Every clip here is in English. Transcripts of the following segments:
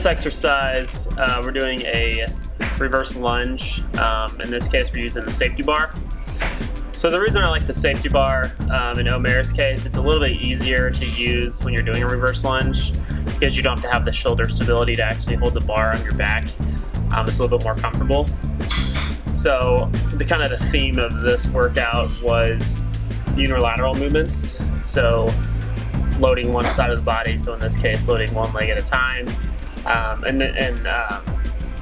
exercise, we're doing a reverse lunge. In this case, we're using the safety bar. So the reason I like the safety bar in Omer's case, it's a little bit easier to use when you're doing a reverse lunge because you don't have to have the shoulder stability to actually hold the bar on your back. It's a little bit more comfortable. So the theme of this workout was unilateral movements. So loading one side of the body, so in this case loading one leg at a time,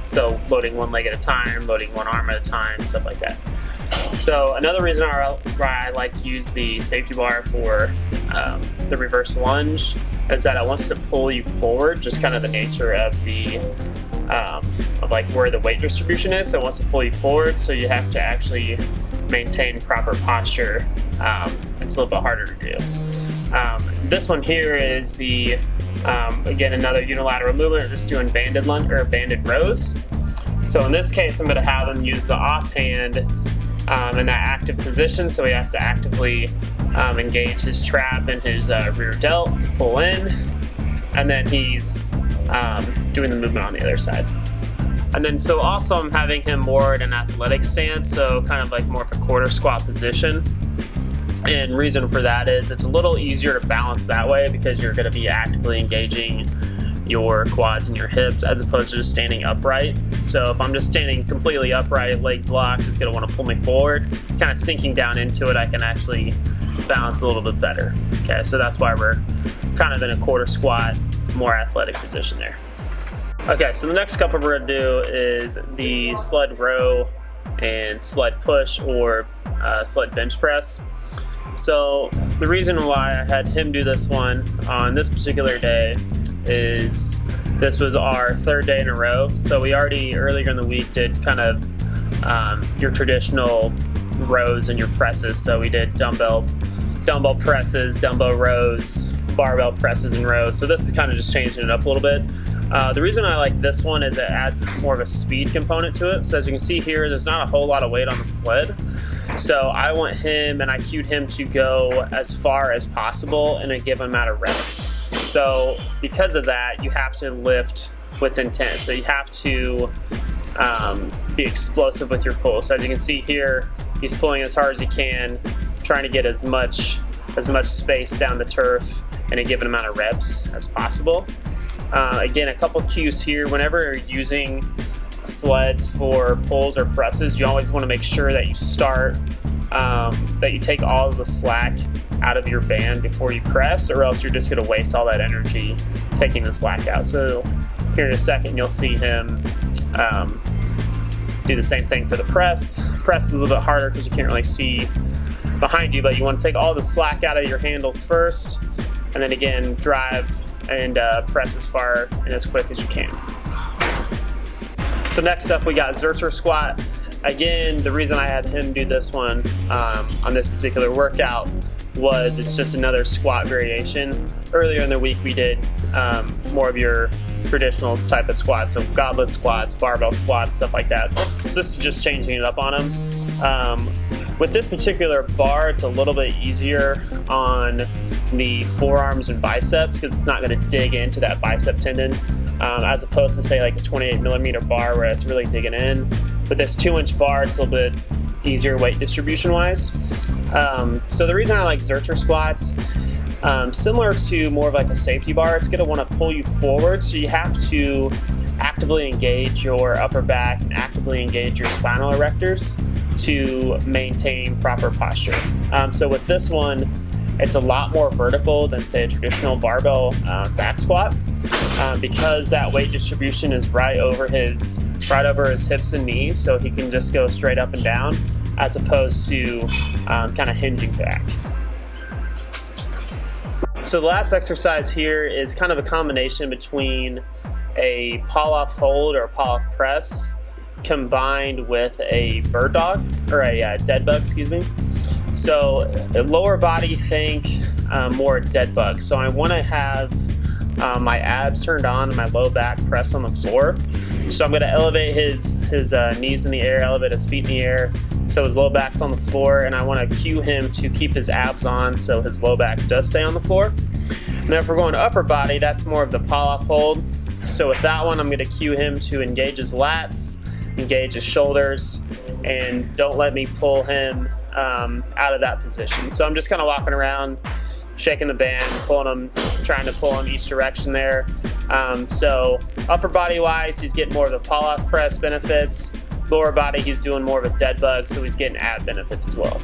so loading one leg at a time, loading one arm at a time, stuff like that. So another reason why I like to use the safety bar for the reverse lunge is that it wants to pull you forward, just kind of the nature of the like where the weight distribution is. So it wants to pull you forward, so you have to actually maintain proper posture. It's a little bit harder to do. This one here is the again, another unilateral movement. We're just doing banded rows. So in this case, I'm going to have him use the offhand in that active position. So he has to actively engage his trap and his rear delt to pull in, and then he's doing the movement on the other side. And then so also I'm having him more in an athletic stance, so kind of like more of a quarter squat position. And reason for that is it's a little easier to balance that way because you're going to be actively engaging your quads and your hips as opposed to just standing upright. So if I'm just standing completely upright, legs locked, it's going to want to pull me forward. Kind of sinking down into it, I can actually balance a little bit better. Okay, so that's why we're kind of in a quarter squat, more athletic position there. Okay, so the next couple we're going to do is the sled row and sled push or sled bench press. So the reason why I had him do this one on this particular day is this was our third day in a row. So we already earlier in the week did kind of your traditional rows and your presses. So we did dumbbell presses, dumbbell rows, barbell presses and rows. So this is kind of just changing it up a little bit. The reason I like this one is it adds more of a speed component to it. So as you can see here, there's not a whole lot of weight on the sled. So I want him, and I cued him to go as far as possible in a given amount of reps. So because of that, you have to lift with intent. So you have to be explosive with your pull. So as you can see here, he's pulling as hard as he can, trying to get as much space down the turf in a given amount of reps as possible. Again, a couple cues here. Whenever you're using sleds for pulls or presses, you always want to make sure that you start, that you take all of the slack out of your band before you press, or else you're just going to waste all that energy taking the slack out. So here in a second, you'll see him do the same thing for the press. Press is a little bit harder because you can't really see behind you, but you want to take all the slack out of your handles first, and then again, drive and press as far and as quick as you can. So next up we got Zercher squat. Again, the reason I had him do this one on this particular workout was it's just another squat variation. Earlier in the week we did more of your traditional type of squats, so goblet squats, barbell squats, stuff like that. So this is just changing it up on him. With this particular bar, it's a little bit easier on the forearms and biceps because it's not going to dig into that bicep tendon, as opposed to say like a 28mm bar where it's really digging in. With this 2-inch bar, it's a little bit easier weight distribution wise. So the reason I like Zercher squats, similar to more of like a safety bar, it's going to want to pull you forward, so you have to actively engage your upper back and actively engage your spinal erectors to maintain proper posture. So with this one, it's a lot more vertical than say a traditional barbell back squat, because that weight distribution is right over his hips and knees, so he can just go straight up and down as opposed to kind of hinging back. So the last exercise here is kind of a combination between a pull-off hold or a pull-off press combined with a bird dog, or a dead bug, excuse me. So a lower body, think more dead bug. So I want to have my abs turned on and my low back press on the floor. So I'm going to elevate his knees in the air, elevate his feet in the air, so his low back's on the floor, and I want to cue him to keep his abs on so his low back does stay on the floor. And then if we're going to upper body, that's more of the pull-off hold. So with that one, I'm going to cue him to engage his lats, engage his shoulders, and don't let me pull him out of that position. So I'm just kind of walking around, shaking the band, pulling him, trying to pull him each direction there. So upper body wise, he's getting more of the pull-off press benefits. Lower body, he's doing more of a dead bug, so he's getting ab benefits as well.